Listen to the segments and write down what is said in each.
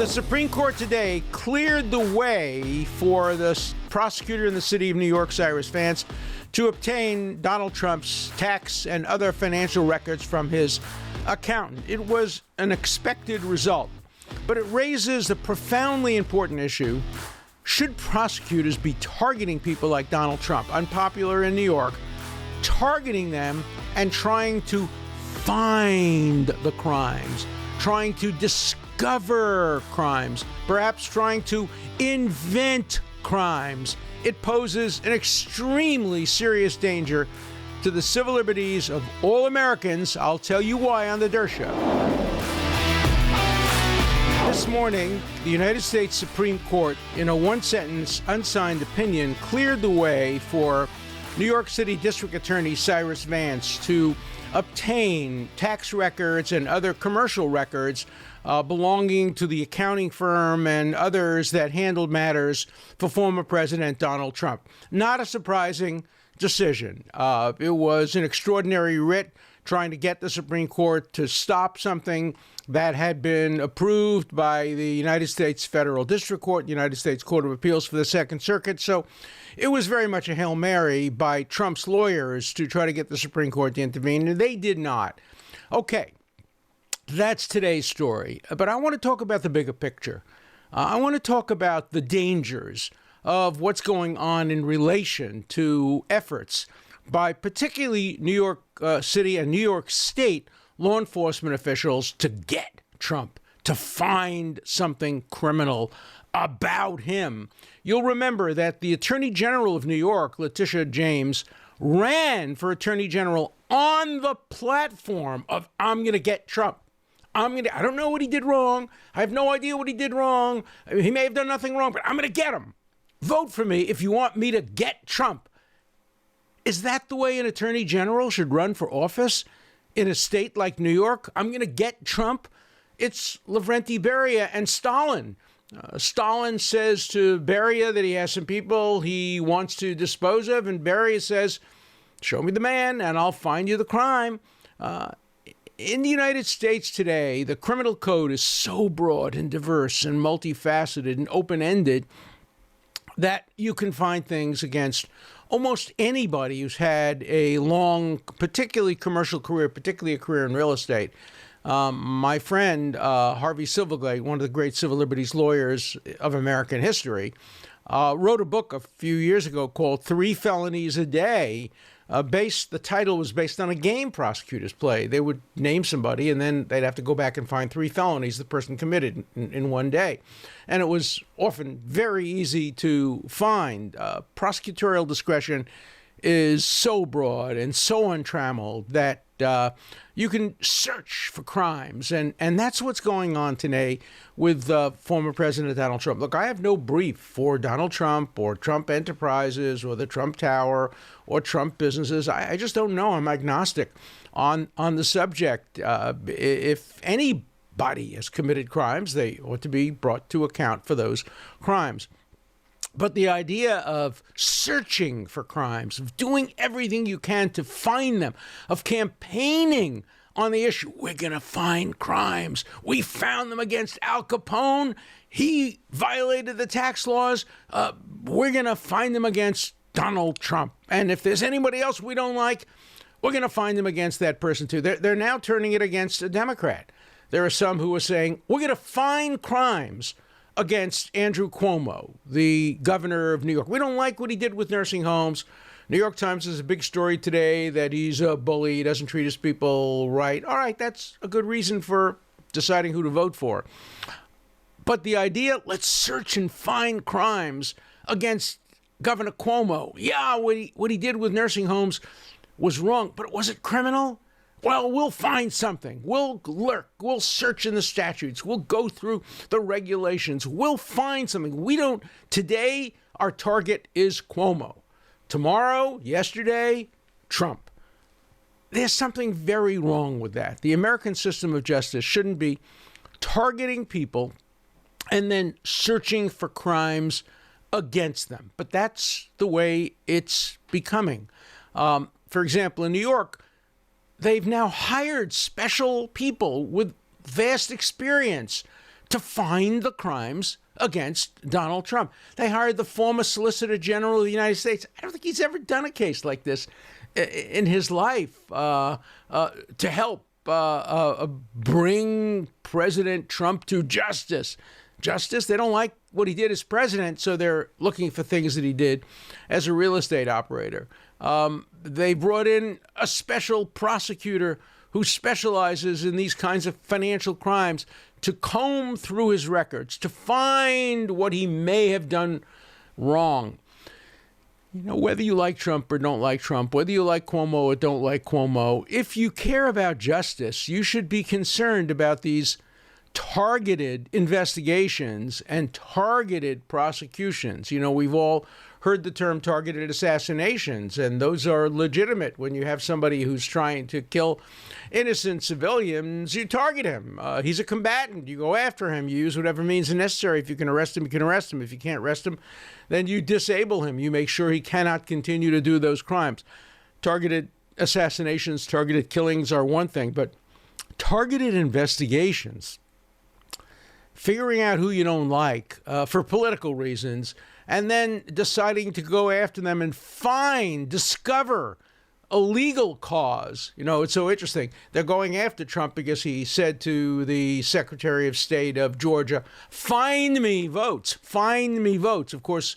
The Supreme Court today cleared the way for the prosecutor in the city of New York, Cyrus Vance, to obtain Donald Trump's tax and other financial records from his accountant. It was an expected result, but it raises a profoundly important issue. Should prosecutors be targeting people like Donald Trump, unpopular in New York, targeting them and trying to find the crimes, trying to discover crimes, perhaps trying to invent crimes? It poses an extremely serious danger to the civil liberties of all Americans. I'll tell you why on the Dershow. This morning, the United States Supreme Court, in a one-sentence, unsigned opinion, cleared the way for New York City District Attorney Cyrus Vance to obtain tax records and other commercial records belonging to the accounting firm and others that handled matters for former President Donald Trump. Not a surprising decision. It was an extraordinary writ trying to get the Supreme Court to stop something that had been approved by the United States Federal District Court, United States Court of Appeals for the Second Circuit. So it was very much a Hail Mary by Trump's lawyers to try to get the Supreme Court to intervene, and they did not. Okay, that's today's story. But I want to talk about the bigger picture. I want to talk about the dangers of what's going on in relation to efforts by particularly New York City and New York State law enforcement officials to get Trump, to find something criminal about him. You'll remember that the Attorney General of New York, Letitia James, ran for Attorney General on the platform of, I'm going to get Trump. I don't know what he did wrong. I have no idea what he did wrong. He may have done nothing wrong, but I'm going to get him. Vote for me if you want me to get Trump. Is that the way an Attorney General should run for office in a state like New York? I'm going to get Trump. It's Lavrenti Beria and Stalin. Stalin says to Beria that he has some people he wants to dispose of, and Beria says, show me the man and I'll find you the crime. In the United States today, the criminal code is so broad and diverse and multifaceted and open-ended that you can find things against almost anybody who's had a long, particularly commercial career, particularly a career in real estate. My friend, Harvey Silverglade, one of the great civil liberties lawyers of American history, wrote a book a few years ago called 3 Felonies a Day. The title was based on a game prosecutors play. They would name somebody and then they'd have to go back and find 3 felonies the person committed in one day. And it was often very easy to find. Prosecutorial discretion is so broad and so untrammeled that you can search for crimes. And that's what's going on today with former President Donald Trump. Look, I have no brief for Donald Trump or Trump Enterprises or the Trump Tower or Trump businesses. I just don't know. I'm agnostic on the subject. If anybody has committed crimes, they ought to be brought to account for those crimes. But the idea of searching for crimes, of doing everything you can to find them, of campaigning on the issue, we're going to find crimes. We found them against Al Capone. He violated the tax laws. We're going to find them against Donald Trump. And if there's anybody else we don't like, we're going to find them against that person too. They're now turning it against a Democrat. There are some who are saying, we're going to find crimes against Andrew Cuomo, the governor of New York. We don't like what he did with nursing homes. New York Times has a big story today that he's a bully, he doesn't treat his people right. All right, that's a good reason for deciding who to vote for. But the idea, let's search and find crimes against Governor Cuomo. Yeah, what he did with nursing homes was wrong, but was it criminal? Well, we'll find something. We'll lurk. We'll search in the statutes. We'll go through the regulations. We'll find something. Today, our target is Cuomo. Tomorrow, yesterday, Trump. There's something very wrong with that. The American system of justice shouldn't be targeting people and then searching for crimes against them. But that's the way it's becoming. For example, in New York, they've now hired special people with vast experience to find the crimes against Donald Trump. They hired the former Solicitor General of the United States. I don't think he's ever done a case like this in his life to help bring President Trump to justice. They don't like what he did as president, so they're looking for things that he did as a real estate operator. They brought in a special prosecutor who specializes in these kinds of financial crimes to comb through his records, to find what he may have done wrong. You know, whether you like Trump or don't like Trump, whether you like Cuomo or don't like Cuomo, if you care about justice, you should be concerned about these targeted investigations and targeted prosecutions. You know, we've all heard the term targeted assassinations, and those are legitimate. When you have somebody who's trying to kill innocent civilians, you target him. He's a combatant. You go after him. You use whatever means necessary. If you can arrest him, you can arrest him. If you can't arrest him, then you disable him. You make sure he cannot continue to do those crimes. Targeted assassinations, targeted killings are one thing, but targeted investigations, figuring out who you don't like for political reasons, and then deciding to go after them and discover a legal cause. You know, it's so interesting. They're going after Trump because he said to the Secretary of State of Georgia, "Find me votes, find me votes." Of course,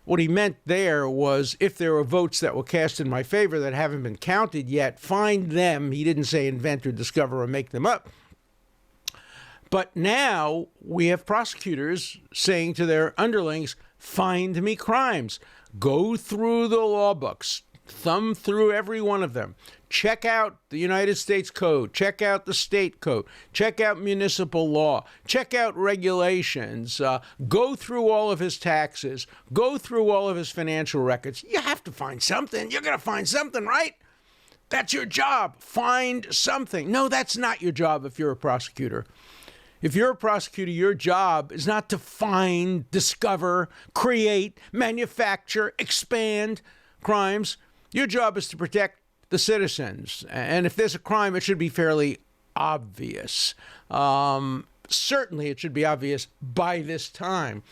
what he meant there was if there were votes that were cast in my favor that haven't been counted yet, find them. He didn't say invent or discover or make them up. But now we have prosecutors saying to their underlings, find me crimes. Go through the law books, thumb through every one of them. Check out the United States Code. Check out the state code. Check out municipal law. Check out regulations. Go through all of his taxes. Go through all of his financial records. You have to find something. You're going to find something, right? That's your job. Find something. No, that's not your job if you're a prosecutor. If you're a prosecutor, your job is not to find, discover, create, manufacture, expand crimes. Your job is to protect the citizens. And if there's a crime, it should be fairly obvious. Certainly, it should be obvious by this time.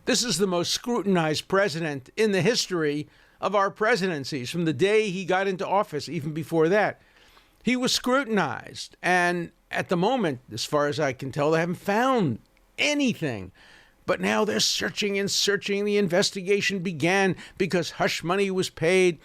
This is the most scrutinized president in the history of our presidencies, from the day he got into office, even before that. He was scrutinized, and at the moment, as far as I can tell, they haven't found anything. But now they're searching and searching. The investigation began because hush money was paid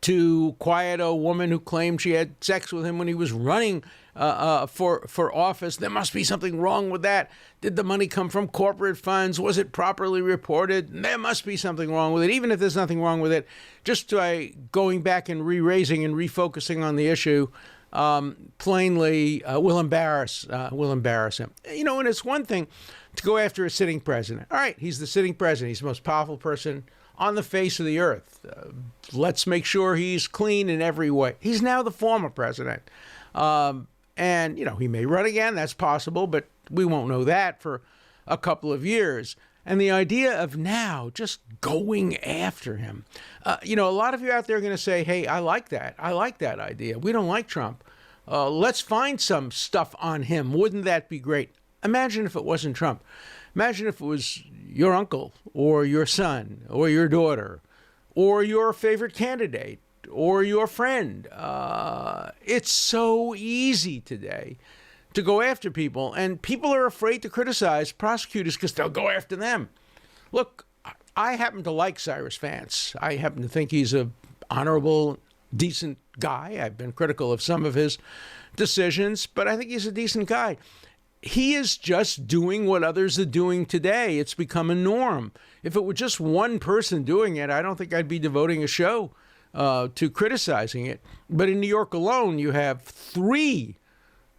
to quiet a woman who claimed she had sex with him when he was running for office. There must be something wrong with that. Did the money come from corporate funds? Was it properly reported? There must be something wrong with it. Even if there's nothing wrong with it, just by going back and re-raising and refocusing on the issue, plainly will embarrass him. You know, and it's one thing to go after a sitting president. All right, he's the sitting president. He's the most powerful person on the face of the earth. Let's make sure he's clean in every way. He's now the former president. And, you know, he may run again. That's possible, but we won't know that for a couple of years. And the idea of now just going after him. You know, a lot of you out there are going to say, hey, I like that. I like that idea. We don't like Trump. Let's find some stuff on him. Wouldn't that be great? Imagine if it wasn't Trump. Imagine if it was your uncle or your son or your daughter or your favorite candidate or your friend. It's so easy today to go after people, and people are afraid to criticize prosecutors because they'll go after them. Look, I happen to like Cyrus Vance. I happen to think he's an honorable, decent guy. I've been critical of some of his decisions, but I think he's a decent guy. He is just doing what others are doing today. It's become a norm. If it were just one person doing it, I don't think I'd be devoting a show to criticizing it. But in New York alone, you have 3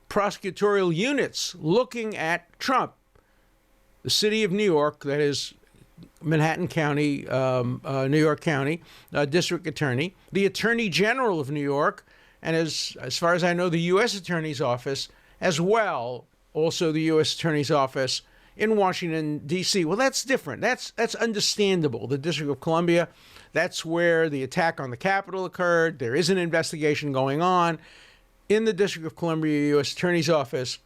prosecutorial units looking at Trump. The city of New York, that is Manhattan County, New York County, District Attorney, the Attorney General of New York, and as far as I know, the U.S. Attorney's Office as well, also the U.S. Attorney's Office in Washington, D.C. Well, that's different. That's understandable. The District of Columbia, that's where the attack on the Capitol occurred. There is an investigation going on in the District of Columbia U.S. Attorney's Office.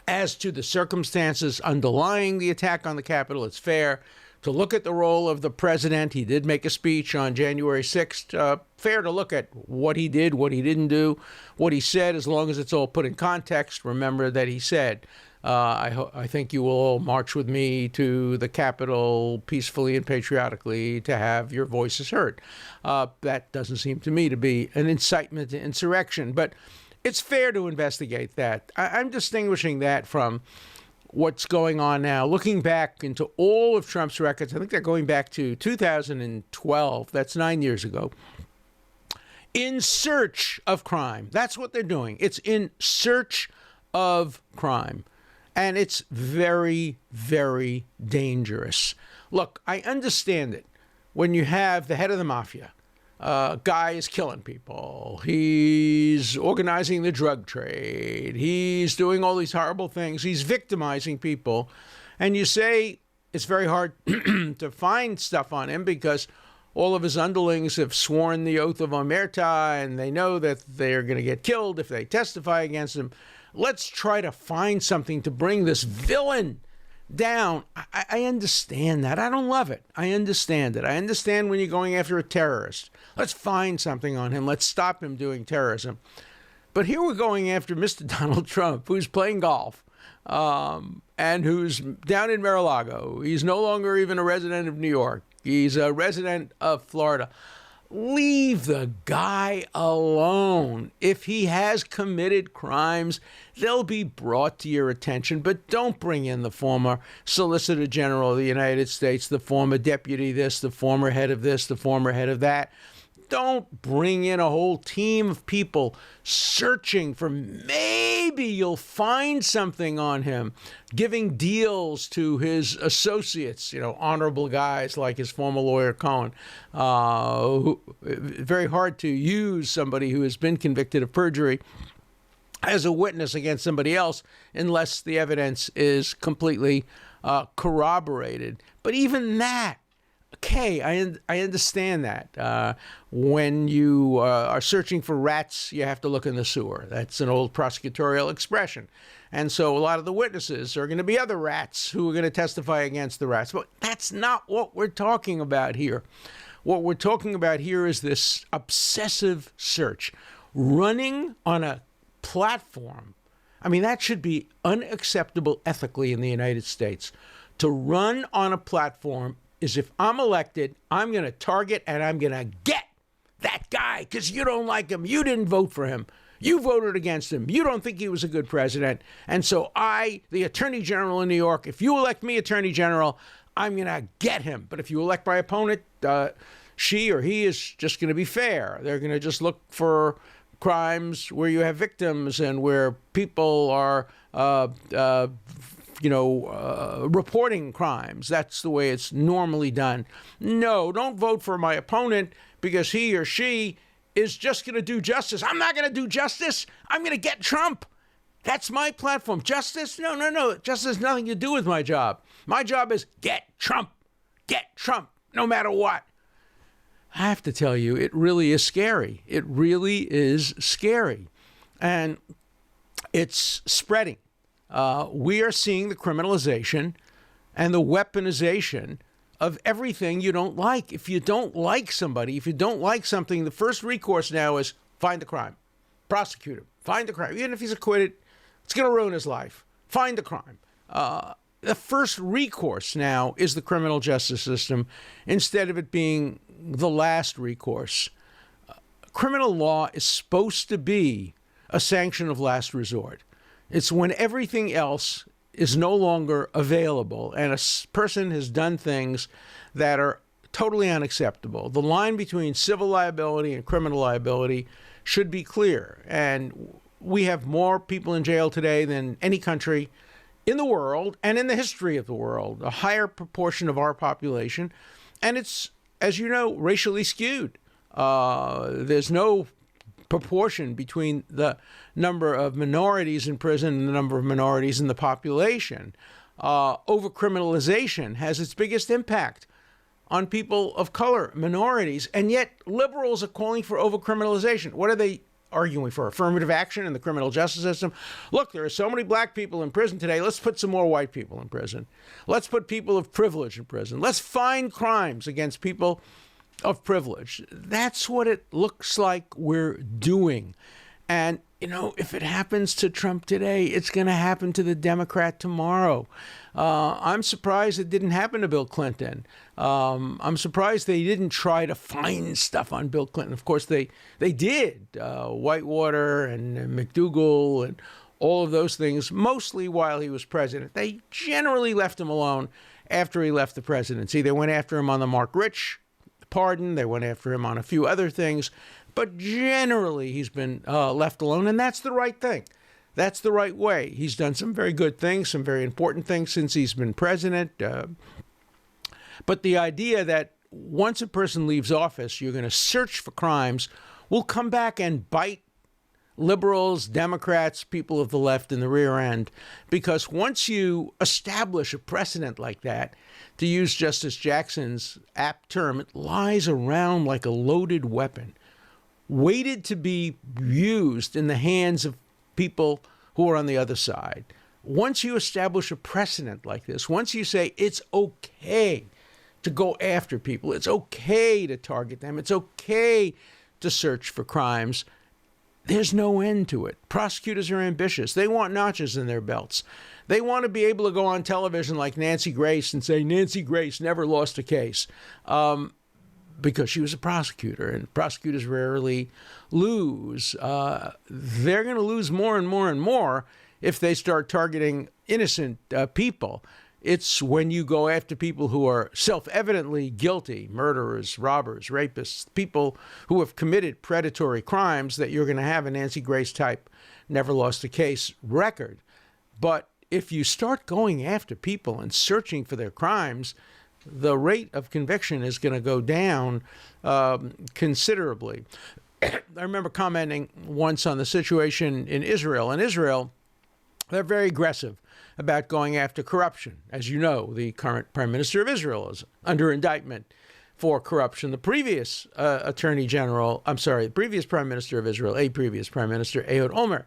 As to the circumstances underlying the attack on the Capitol, it's fair to look at the role of the president. He did make a speech on January 6th. Fair to look at what he did, what he didn't do, what he said, as long as it's all put in context. Remember that he said, I think you will all march with me to the Capitol peacefully and patriotically to have your voices heard. That doesn't seem to me to be an incitement to insurrection, but it's fair to investigate that. I'm distinguishing that from what's going on now. Looking back into all of Trump's records, I think they're going back to 2012. That's 9 years ago. In search of crime. That's what they're doing. It's in search of crime. And it's very, very dangerous. Look, I understand it. When you have the head of the mafia, guy is killing people. He's organizing the drug trade. He's doing all these horrible things. He's victimizing people. And you say it's very hard to find stuff on him because all of his underlings have sworn the oath of omerta, and they know that they're going to get killed if they testify against him. Let's try to find something to bring this villain down. I understand that. I don't love it. I understand it. I understand when you're going after a terrorist. Let's find something on him. Let's stop him doing terrorism. But here we're going after Mr. Donald Trump, who's playing golf and who's down in Mar-a-Lago. He's no longer even a resident of New York. He's a resident of Florida. Leave the guy alone. If he has committed crimes, they'll be brought to your attention. But don't bring in the former Solicitor General of the United States, the former deputy this, the former head of this, the former head of that. Don't bring in a whole team of people searching for maybe you'll find something on him, giving deals to his associates, honorable guys like his former lawyer Cohen. Very hard to use somebody who has been convicted of perjury as a witness against somebody else unless the evidence is completely corroborated. But even that, okay, I understand that. When you are searching for rats, you have to look in the sewer. That's an old prosecutorial expression. And so a lot of the witnesses are going to be other rats who are going to testify against the rats. But that's not what we're talking about here. What we're talking about here is this obsessive search running on a platform. I mean, that should be unacceptable ethically in the United States. To run on a platform is if I'm elected, I'm going to target and I'm going to get that guy because you don't like him. You didn't vote for him. You voted against him. You don't think he was a good president. And so I, the Attorney General in New York, if you elect me Attorney General, I'm going to get him. But if you elect my opponent, she or he is just going to be fair. They're going to just look for crimes where you have victims and where people are reporting crimes. That's the way it's normally done. No, don't vote for my opponent because he or she is just going to do justice. I'm not going to do justice. I'm going to get Trump. That's my platform. Justice? No. Justice has nothing to do with my job. My job is get Trump. Get Trump, no matter what. I have to tell you, it really is scary. It really is scary. And it's spreading. We are seeing the criminalization and the weaponization of everything you don't like. If you don't like somebody, if you don't like something, the first recourse now is find the crime, prosecute him, find the crime. Even if he's acquitted, it's going to ruin his life. Find the crime. The first recourse now is the criminal justice system instead of it being the last recourse. Criminal law is supposed to be a sanction of last resort. It's when everything else is no longer available and a person has done things that are totally unacceptable. The line between civil liability and criminal liability should be clear. And we have more people in jail today than any country in the world and in the history of the world, a higher proportion of our population. And it's, as you know, racially skewed. There's no proportion between the number of minorities in prison and the number of minorities in the population. Overcriminalization has its biggest impact on people of color, minorities, and yet liberals are calling for overcriminalization. What are they arguing for affirmative action in the criminal justice system. Look, there are so many black people in prison today. Let's put some more white people in prison. Let's put people of privilege in prison. Let's find crimes against people of privilege. That's what it looks like we're doing. And, if it happens to Trump today, it's going to happen to the Democrat tomorrow. I'm surprised it didn't happen to Bill Clinton. I'm surprised they didn't try to find stuff on Bill Clinton. Of course, they did. Whitewater and McDougal and all of those things, mostly while he was president. They generally left him alone after he left the presidency. They went after him on the Mark Rich pardon. They went after him on a few other things. But generally, he's been left alone, and that's the right thing. That's the right way. He's done some very good things, some very important things since he's been president. But the idea that once a person leaves office, you're going to search for crimes will come back and bite liberals, Democrats, people of the left in the rear end. Because once you establish a precedent like that, to use Justice Jackson's apt term, it lies around like a loaded weapon, waited to be used in the hands of people who are on the other side. Once you establish a precedent like this, once you say it's okay to go after people, it's okay to target them, it's okay to search for crimes, there's no end to it. Prosecutors are ambitious. They want notches in their belts. They want to be able to go on television like Nancy Grace and say, Nancy Grace never lost a case. Because she was a prosecutor, and prosecutors rarely lose. They're going to lose more and more and more if they start targeting innocent people. It's when you go after people who are self-evidently guilty, murderers, robbers, rapists, people who have committed predatory crimes, that you're going to have a Nancy Grace type never lost a case record. But if you start going after people and searching for their crimes, the rate of conviction is going to go down considerably. I remember commenting once on the situation in Israel. In Israel, they're very aggressive about going after corruption. As you know, the current prime minister of Israel is under indictment for corruption. The previous the previous prime minister of Israel, previous prime minister, Ehud Olmert,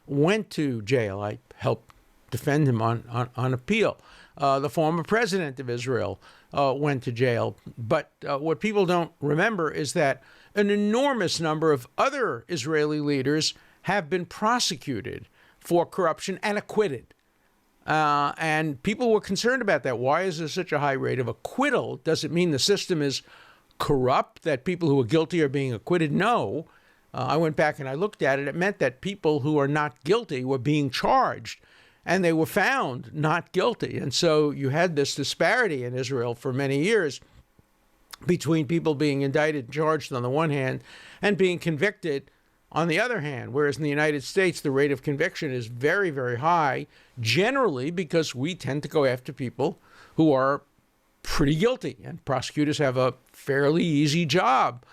went to jail. I helped defend him on appeal. The former president of Israel went to jail. But what people don't remember is that an enormous number of other Israeli leaders have been prosecuted for corruption and acquitted. And people were concerned about that. Why is there such a high rate of acquittal? Does it mean the system is corrupt, that people who are guilty are being acquitted? No. I went back and I looked at it. It meant that people who are not guilty were being charged, and they were found not guilty. And so you had this disparity in Israel for many years between people being indicted and charged on the one hand and being convicted on the other hand, whereas in the United States, the rate of conviction is very, very high, generally because we tend to go after people who are pretty guilty, and prosecutors have a fairly easy job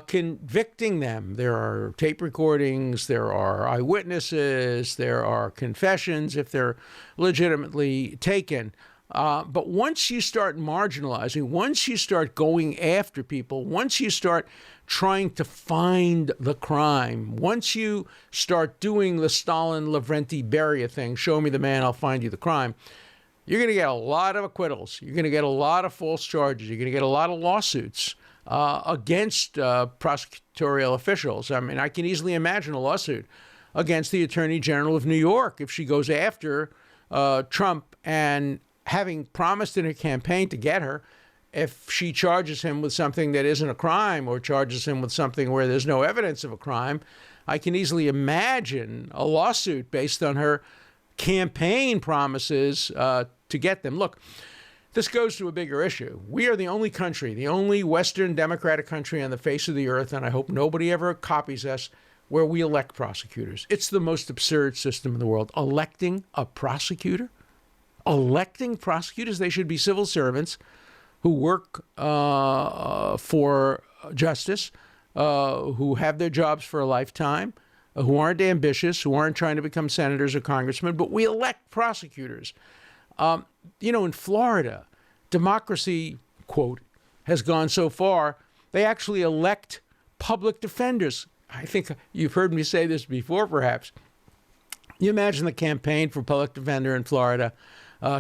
convicting them. There are tape recordings, there are eyewitnesses, there are confessions if they're legitimately taken. But once you start marginalizing, once you start going after people, once you start trying to find the crime, once you start doing the Stalin Lavrenti Beria thing, show me the man, I'll find you the crime, you're going to get a lot of acquittals. You're going to get a lot of false charges. You're going to get a lot of lawsuits against prosecutorial officials. I mean, I can easily imagine a lawsuit against the Attorney General of New York if she goes after Trump, and having promised in her campaign to get her, if she charges him with something that isn't a crime or charges him with something where there's no evidence of a crime, I can easily imagine a lawsuit based on her campaign promises to get them. Look, this goes to a bigger issue. We are the only country, the only Western democratic country on the face of the earth, and I hope nobody ever copies us, where we elect prosecutors. It's the most absurd system in the world. Electing a prosecutor? Electing prosecutors? They should be civil servants who work for justice, who have their jobs for a lifetime, who aren't ambitious, who aren't trying to become senators or congressmen, but we elect prosecutors. In Florida, democracy, quote, has gone so far, they actually elect public defenders. I think you've heard me say this before, perhaps. You imagine the campaign for public defender in Florida.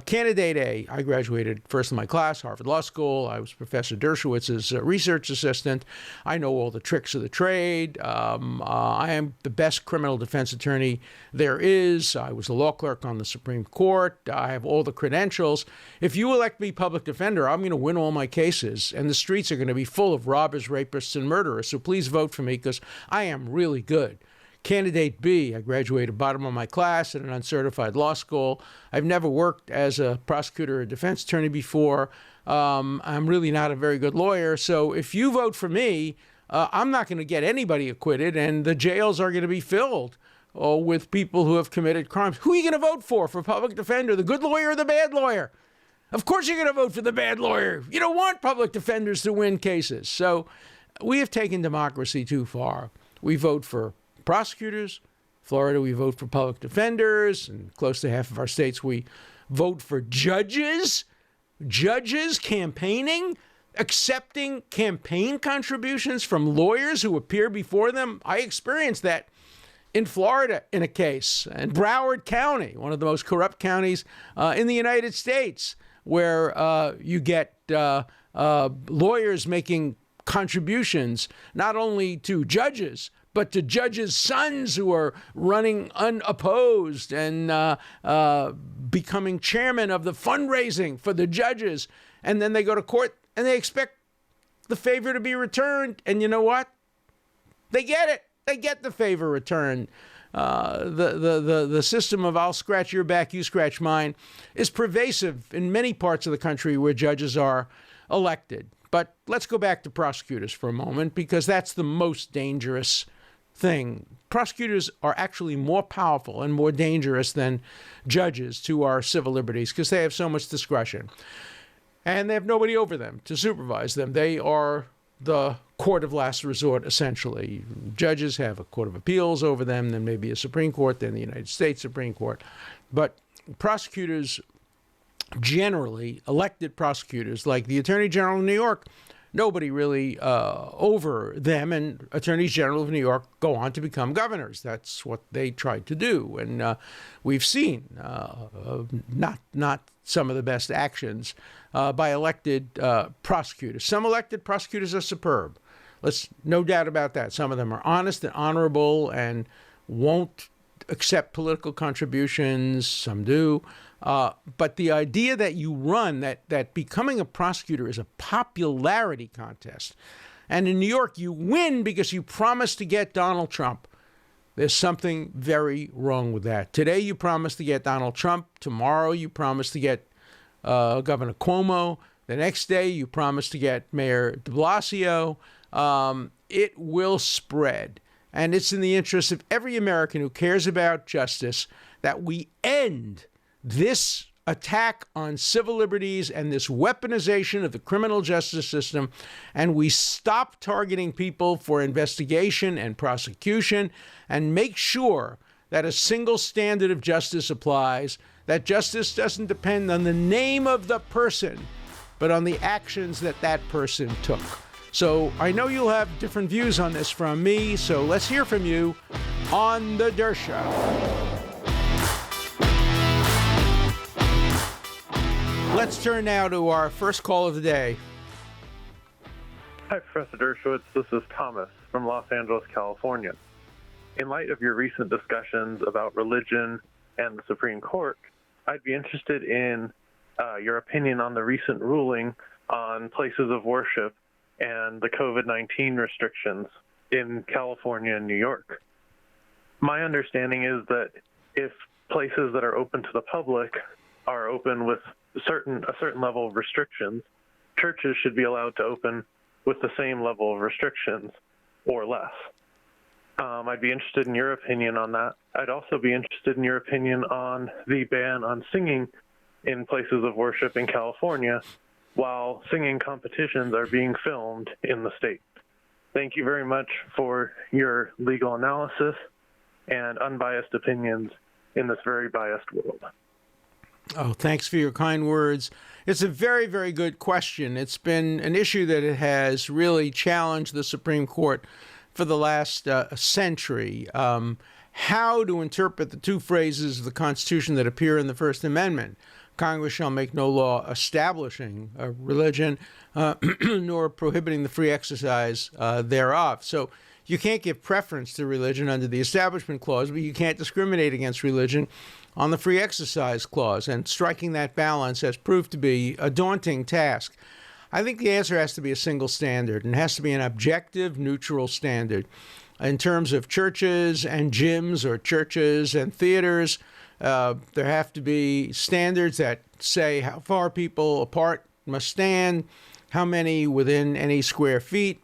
Candidate A, I graduated first in my class, Harvard Law School. I was Professor Dershowitz's research assistant. I know all the tricks of the trade. I am the best criminal defense attorney there is. I was a law clerk on the Supreme Court. I have all the credentials. If you elect me public defender, I'm going to win all my cases, and the streets are going to be full of robbers, rapists, and murderers. So please vote for me because I am really good. Candidate B, I graduated bottom of my class at an uncertified law school. I've never worked as a prosecutor or defense attorney before. I'm really not a very good lawyer. So if you vote for me, I'm not going to get anybody acquitted, and the jails are going to be filled with people who have committed crimes. Who are you going to vote for public defender, the good lawyer or the bad lawyer? Of course you're going to vote for the bad lawyer. You don't want public defenders to win cases. So we have taken democracy too far. We vote for prosecutors. Florida, we vote for public defenders. And close to half of our states, we vote for judges. Judges campaigning, accepting campaign contributions from lawyers who appear before them. I experienced that in Florida in a case, in Broward County, one of the most corrupt counties in the United States, where you get lawyers making contributions not only to judges, but to judges' sons who are running unopposed and becoming chairman of the fundraising for the judges. And then they go to court and they expect the favor to be returned. And you know what? They get it. They get the favor returned. The system of I'll scratch your back, you scratch mine is pervasive in many parts of the country where judges are elected. But let's go back to prosecutors for a moment, because that's the most dangerous thing. Prosecutors are actually more powerful and more dangerous than judges to our civil liberties because they have so much discretion. And they have nobody over them to supervise them. They are the court of last resort, essentially. Judges have a court of appeals over them, then maybe a Supreme Court, then the United States Supreme Court. But prosecutors, generally, elected prosecutors, like the Attorney General of New York, nobody really over them, and attorneys general of New York go on to become governors. That's what they tried to do, and we've seen not some of the best actions by elected prosecutors. Some elected prosecutors are superb. Let's no doubt about that. Some of them are honest and honorable and won't accept political contributions. Some do. But the idea that you run, that becoming a prosecutor is a popularity contest. And in New York, you win because you promised to get Donald Trump. There's something very wrong with that. Today, you promised to get Donald Trump. Tomorrow, you promised to get Governor Cuomo. The next day, you promised to get Mayor de Blasio. It will spread. And it's in the interest of every American who cares about justice that we end this attack on civil liberties and this weaponization of the criminal justice system, and we stop targeting people for investigation and prosecution and make sure that a single standard of justice applies, that justice doesn't depend on the name of the person, but on the actions that that person took. So I know you'll have different views on this from me, so let's hear from you on The Dershow. Let's turn now to our first call of the day. Hi, Professor Dershowitz. This is Thomas from Los Angeles, California. In light of your recent discussions about religion and the Supreme Court, I'd be interested in your opinion on the recent ruling on places of worship and the COVID-19 restrictions in California and New York. My understanding is that if places that are open to the public are open with a certain level of restrictions, churches should be allowed to open with the same level of restrictions or less. I'd be interested in your opinion on that. I'd also be interested in your opinion on the ban on singing in places of worship in California while singing competitions are being filmed in the state. Thank you very much for your legal analysis and unbiased opinions in this very biased world. Oh, thanks for your kind words. It's a very, very good question. It's been an issue that it has really challenged the Supreme Court for the last century how to interpret the two phrases of the Constitution that appear in the First Amendment. Congress shall make no law establishing a religion, nor prohibiting the free exercise thereof. So you can't give preference to religion under the Establishment Clause, but you can't discriminate against religion on the Free Exercise Clause. And striking that balance has proved to be a daunting task. I think the answer has to be a single standard, and it has to be an objective, neutral standard. In terms of churches and gyms, or churches and theaters, there have to be standards that say how far people apart must stand, how many within any square feet,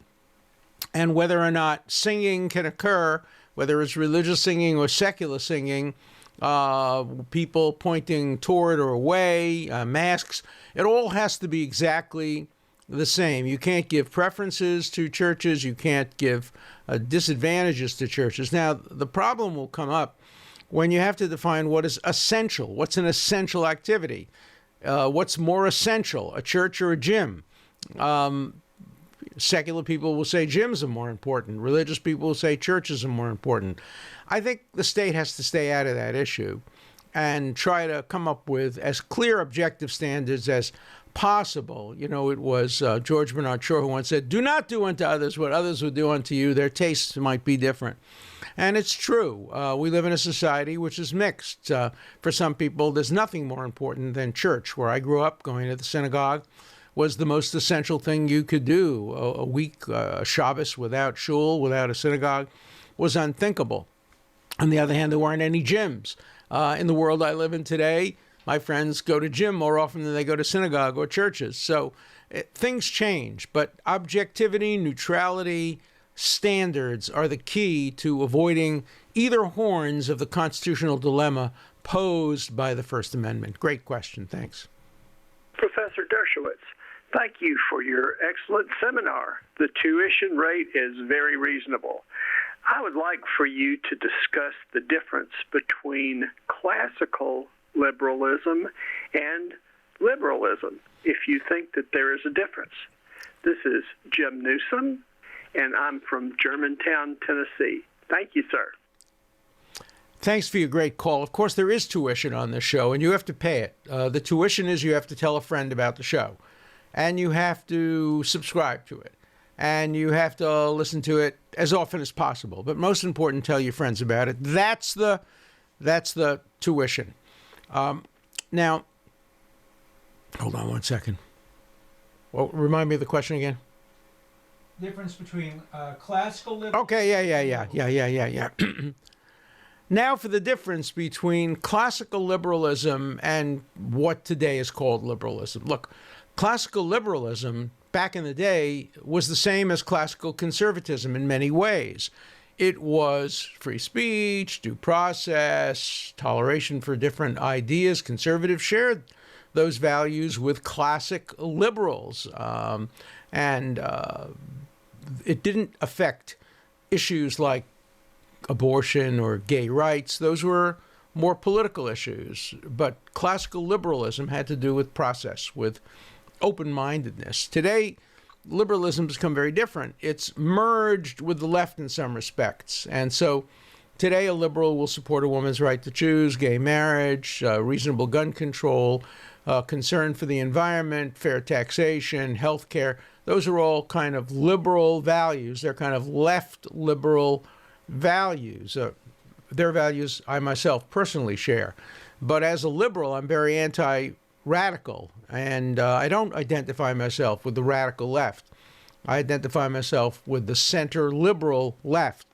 and whether or not singing can occur, whether it's religious singing or secular singing, people pointing toward or away, masks. It all has to be exactly the same. You can't give preferences to churches. You can't give disadvantages to churches. Now, the problem will come up when you have to define what is essential. What's an essential activity? What's more essential, a church or a gym? Secular people will say gyms are more important. Religious people will say churches are more important. I think the state has to stay out of that issue and try to come up with as clear objective standards as possible. You know, it was George Bernard Shaw who once said, "Do not do unto others what others would do unto you. Their tastes might be different." And it's true. We live in a society which is mixed. For some people, there's nothing more important than church. Where I grew up, going to the synagogue was the most essential thing you could do. A week, Shabbos without shul, without a synagogue, was unthinkable. On the other hand, there weren't any gyms. In the world I live in today, my friends go to gym more often than they go to synagogue or churches. So things change, but objectivity, neutrality, standards are the key to avoiding either horns of the constitutional dilemma posed by the First Amendment. Great question. Thanks. Professor Dershowitz, thank you for your excellent seminar. The tuition rate is very reasonable. I would like for you to discuss the difference between classical liberalism and liberalism, if you think that there is a difference. This is Jim Newsom, and I'm from Germantown, Tennessee. Thank you, sir. Thanks for your great call. Of course, there is tuition on this show, and you have to pay it. The tuition is you have to tell a friend about the show, and you have to subscribe to it, and you have to listen to it as often as possible. But most important, tell your friends about it. That's the tuition. Now, hold on one second. Well, remind me of the question again. Difference between classical liberalism. Okay, yeah. Now for the difference between classical liberalism and what today is called liberalism. Look, classical liberalism back in the day was the same as classical conservatism in many ways. It was free speech, due process, toleration for different ideas. Conservatives shared those values with classic liberals. And it didn't affect issues like abortion or gay rights. Those were more political issues. But classical liberalism had to do with process, with open-mindedness. Today, liberalism has become very different. It's merged with the left in some respects. And so today a liberal will support a woman's right to choose, gay marriage, reasonable gun control, concern for the environment, fair taxation, health care. Those are all kind of liberal values. They're kind of left liberal values. Their values I myself personally share. But as a liberal, I'm very anti-radical, and I don't identify myself with the radical left. I identify myself with the center liberal left.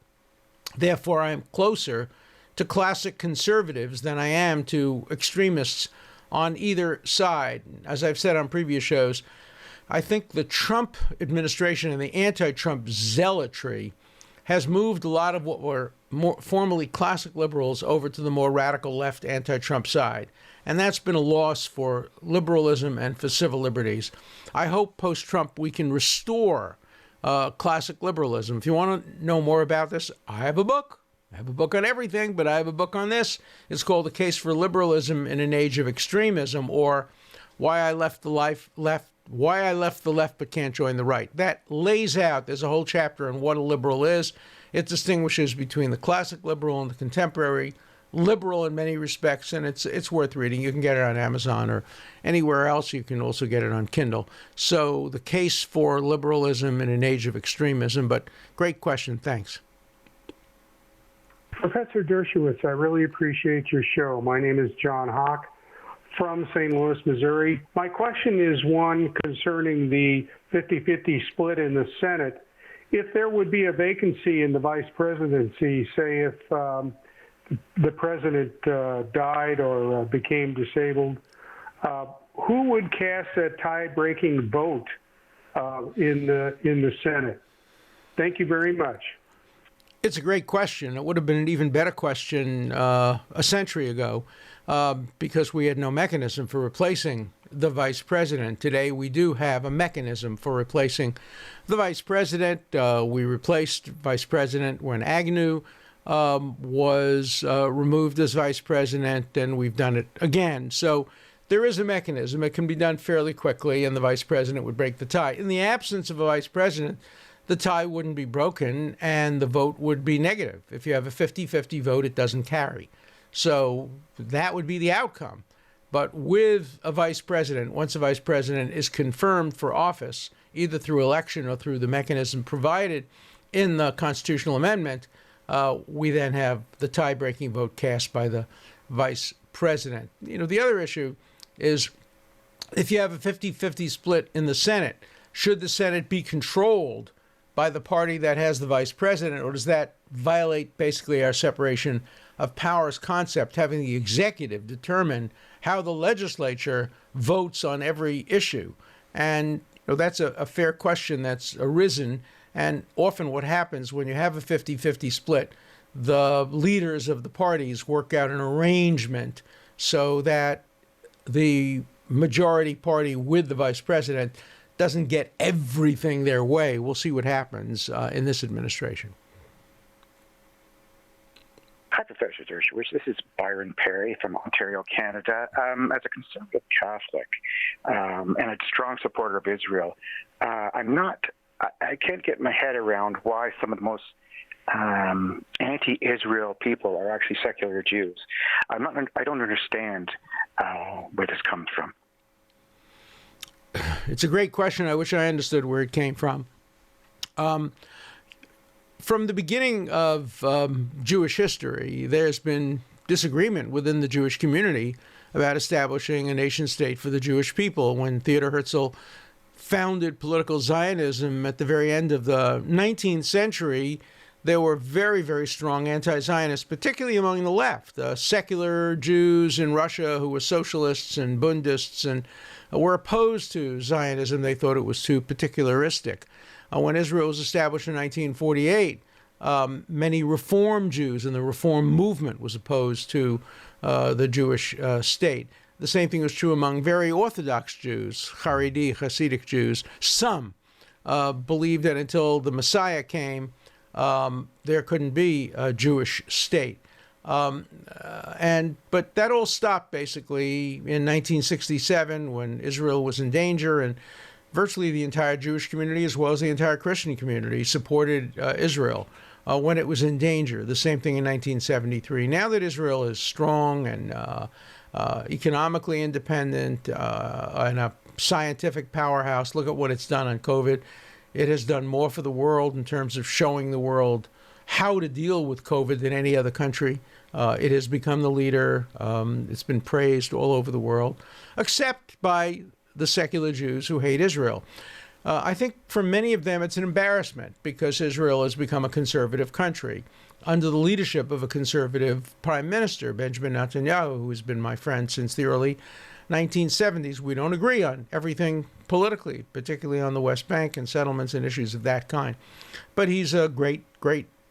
Therefore, I am closer to classic conservatives than I am to extremists on either side. As I've said on previous shows, I think the Trump administration and the anti-Trump zealotry has moved a lot of what were more formerly classic liberals over to the more radical left anti-Trump side. And that's been a loss for liberalism and for civil liberties. I hope post-Trump we can restore classic liberalism. If you want to know more about this, I have a book. I have a book on everything, but I have a book on this. It's called The Case for Liberalism in an Age of Extremism, or Why I Left the Why I Left the Left But Can't Join the Right. That lays out, there's a whole chapter on what a liberal is. It distinguishes between the classic liberal and the contemporary liberal in many respects, and it's worth reading. You can get it on Amazon or anywhere else. You can also get it on Kindle. So the case for liberalism in an age of extremism, but great question. Thanks. Professor Dershowitz, I really appreciate your show. My name is John Hawk from St. Louis, Missouri. My question is one concerning the 50-50 split in the Senate. If there would be a vacancy in the vice presidency, say if the president died or became disabled, who would cast that tie-breaking vote in the Senate? Thank you very much. It's a great question. It would have been an even better question a century ago because we had no mechanism for replacing the vice president. Today, we do have a mechanism for replacing the vice president. We replaced Vice President when Agnew was removed as vice president, and we've done it again. So there is a mechanism. It can be done fairly quickly, and the vice president would break the tie. In the absence of a vice president, the tie wouldn't be broken, and the vote would be negative. If you have a 50-50 vote, it doesn't carry. So that would be the outcome. But with a vice president, once a vice president is confirmed for office, either through election or through the mechanism provided in the constitutional amendment, we then have the tie-breaking vote cast by the vice president. You know, the other issue is if you have a 50-50 split in the Senate, should the Senate be controlled by the party that has the vice president, or does that violate basically our separation of powers concept, having the executive determine how the legislature votes on every issue? And you know, that's a fair question that's arisen. And often what happens when you have a 50-50 split, the leaders of the parties work out an arrangement so that the majority party with the vice president doesn't get everything their way. We'll see what happens in this administration. Hi, Professor Dershowitz. This is Byron Perry from Ontario, Canada. As a conservative Catholic and a strong supporter of Israel, I can't get my head around why some of the most anti-Israel people are actually secular Jews. I don't understand where this comes from. It's a great question. I wish I understood where it came from. From the beginning of Jewish history, there's been disagreement within the Jewish community about establishing a nation state for the Jewish people. When Theodor Herzl founded political Zionism at the very end of the 19th century, there were very, very strong anti-Zionists, particularly among the left. Secular Jews in Russia who were socialists and Bundists and were opposed to Zionism. They thought it was too particularistic. When Israel was established in 1948, many Reform Jews and the Reform movement was opposed to the Jewish state. The same thing was true among very Orthodox Jews, Haredi, Hasidic Jews. Some believed that until the Messiah came, there couldn't be a Jewish state. But that all stopped basically in 1967 when Israel was in danger, and virtually the entire Jewish community as well as the entire Christian community supported Israel when it was in danger. The same thing in 1973. Now that Israel is strong and economically independent and a scientific powerhouse, look at what it's done on COVID. It has done more for the world in terms of showing the world how to deal with COVID than any other country. It has become the leader. It's been praised all over the world, except by the secular Jews who hate Israel. I think for many of them it's an embarrassment because Israel has become a conservative country under the leadership of a conservative prime minister, Benjamin Netanyahu, who has been my friend since the early 1970s. We don't agree on everything politically, particularly on the West Bank and settlements and issues of that kind. But he's a great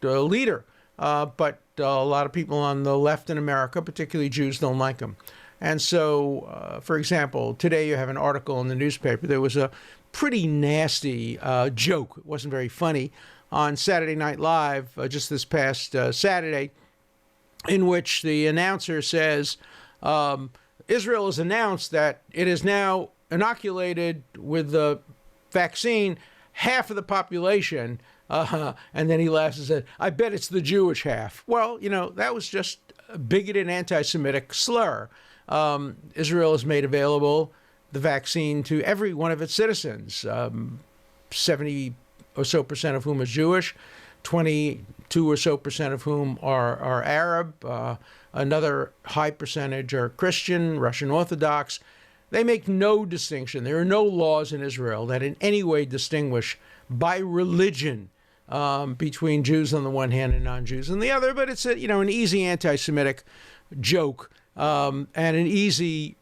leader. But a lot of people on the left in America, particularly Jews, don't like him. And so, for example, today you have an article in the newspaper. There was a pretty nasty joke. It wasn't very funny on Saturday Night Live just this past Saturday, in which the announcer says, Israel has announced that it is now inoculated with the vaccine half of the population. And then he laughs and says, I bet it's the Jewish half. Well, that was just a bigoted anti-Semitic slur. Israel has made available the vaccine to every one of its citizens, 70 or so percent of whom is Jewish, 22 or so percent of whom are Arab, another high percentage are Christian, Russian Orthodox. They make no distinction. There are no laws in Israel that in any way distinguish by religion between Jews on the one hand and non-Jews on the other. But it's an easy anti-Semitic joke and an easy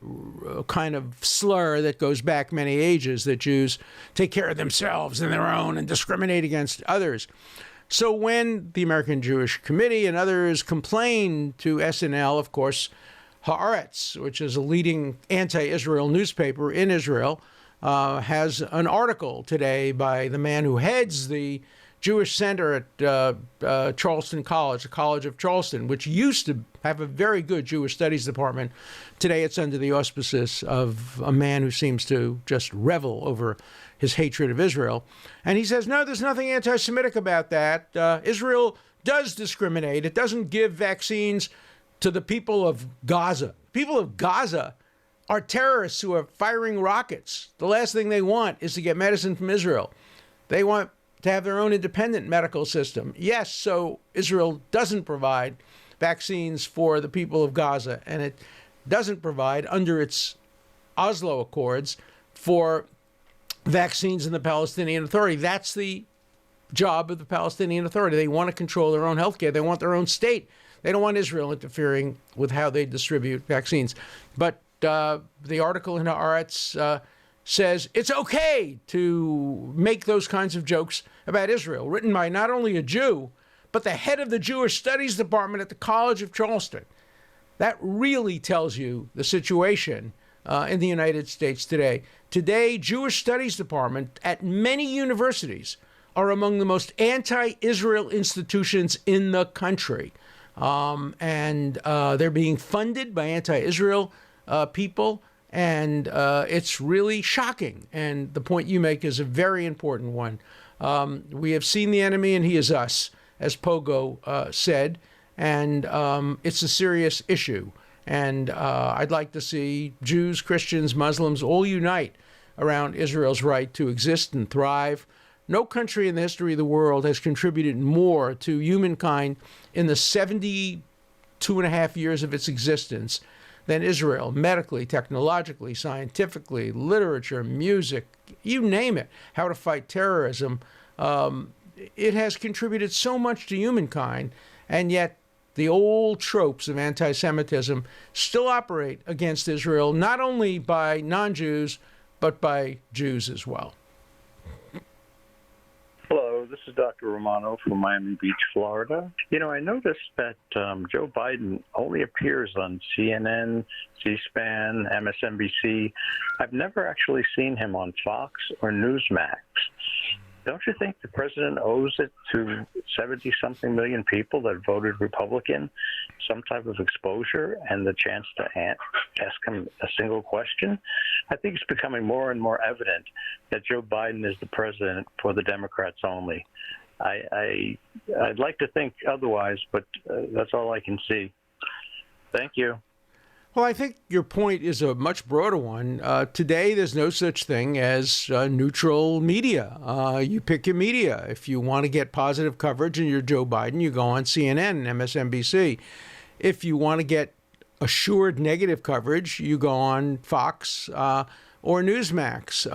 kind of slur that goes back many ages, that Jews take care of themselves and their own and discriminate against others. So when the American Jewish Committee and others complained to SNL, of course, Haaretz, which is a leading anti-Israel newspaper in Israel, has an article today by the man who heads the Jewish Center at Charleston College, the College of Charleston, which used to have a very good Jewish Studies department. Today it's under the auspices of a man who seems to just revel over his hatred of Israel. And he says, no, there's nothing anti-Semitic about that. Israel does discriminate. It doesn't give vaccines to the people of Gaza. People of Gaza are terrorists who are firing rockets. The last thing they want is to get medicine from Israel. They want to have their own independent medical system. Yes, so Israel doesn't provide vaccines for the people of Gaza, and it doesn't provide, under its Oslo Accords, for vaccines in the Palestinian Authority. That's the job of the Palestinian Authority. They want to control their own healthcare. They want their own state. They don't want Israel interfering with how they distribute vaccines. But the article in Haaretz says it's okay to make those kinds of jokes about Israel, written by not only a Jew, but the head of the Jewish Studies Department at the College of Charleston. That really tells you the situation in the United States today. Today, Jewish Studies Department at many universities are among the most anti-Israel institutions in the country. And they're being funded by anti-Israel people, and it's really shocking. And the point you make is a very important one. We have seen the enemy, and he is us, as Pogo said, and it's a serious issue. And I'd like to see Jews, Christians, Muslims all unite around Israel's right to exist and thrive. No country in the history of the world has contributed more to humankind in the 72 and a half years of its existence than Israel, medically, technologically, scientifically, literature, music, you name it, how to fight terrorism. It has contributed so much to humankind, and yet the old tropes of anti-Semitism still operate against Israel, not only by non-Jews, but by Jews as well. Hello, this is Dr. Romano from Miami Beach, Florida. I noticed that Joe Biden only appears on CNN, C-SPAN, MSNBC. I've never actually seen him on Fox or Newsmax. Don't you think the president owes it to 70-something million people that voted Republican some type of exposure and the chance to ask him a single question? I think it's becoming more and more evident that Joe Biden is the president for the Democrats only. I'd like to think otherwise, but that's all I can see. Thank you. Well, I think your point is a much broader one. Today, there's no such thing as neutral media. You pick your media. If you want to get positive coverage and you're Joe Biden, you go on CNN and MSNBC. If you want to get assured negative coverage, you go on Fox or Newsmax.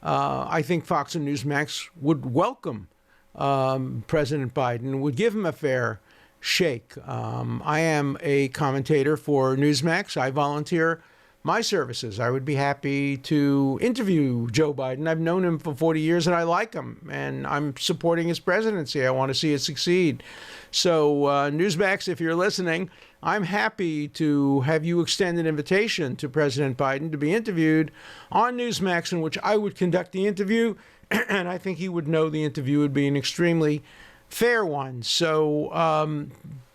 I think Fox and Newsmax would welcome President Biden, would give him a fair shake. I am a commentator for Newsmax. I volunteer my services. I would be happy to interview Joe Biden. I've known him for 40 years and I like him, and I'm supporting his presidency. I want to see it succeed. So Newsmax, if you're listening, I'm happy to have you extend an invitation to President Biden to be interviewed on Newsmax, in which I would conduct the interview, and I think he would know the interview would be an extremely fair one. So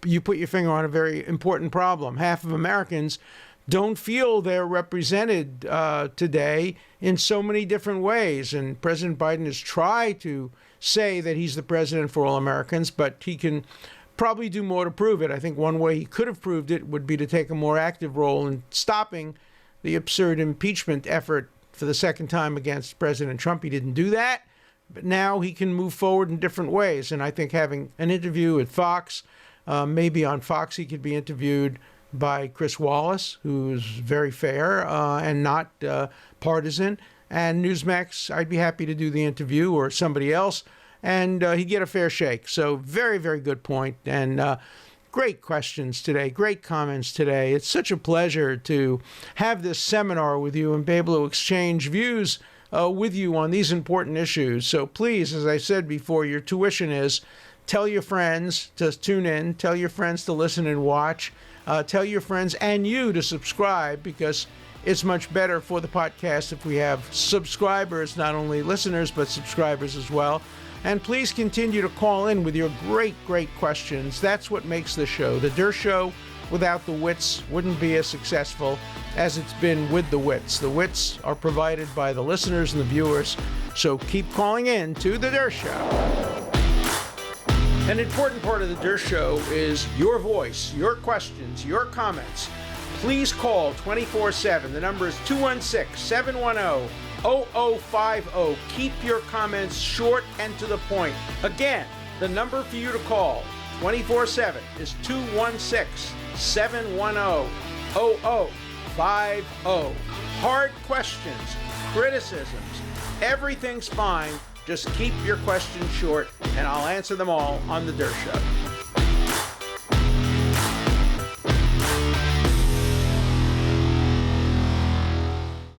you put your finger on a very important problem. Half of Americans don't feel they're represented today in so many different ways. And President Biden has tried to say that he's the president for all Americans, but he can probably do more to prove it. I think one way he could have proved it would be to take a more active role in stopping the absurd impeachment effort for the second time against President Trump. He didn't do that, but now he can move forward in different ways. And I think having an interview at Fox, maybe on Fox he could be interviewed by Chris Wallace, who's very fair and not partisan. And Newsmax, I'd be happy to do the interview, or somebody else, and he'd get a fair shake. So very, very good point. And great questions today, great comments today. It's such a pleasure to have this seminar with you and be able to exchange views with you on these important issues. So please, as I said before, your tuition is tell your friends to tune in, tell your friends to listen and watch, tell your friends and you to subscribe, because it's much better for the podcast if we have subscribers, not only listeners, but subscribers as well. And please continue to call in with your great, great questions. That's what makes the show. The Dershow without the wits wouldn't be as successful as it's been with the wits. The wits are provided by the listeners and the viewers. So keep calling in to the Dershow. An important part of the Dershow is your voice, your questions, your comments. Please call 24/7. The number is 216-710-0050. Keep your comments short and to the point. Again, the number for you to call 24/7 is 216-710-0050. Hard questions, criticisms, everything's fine. Just keep your questions short, and I'll answer them all on the Dershow.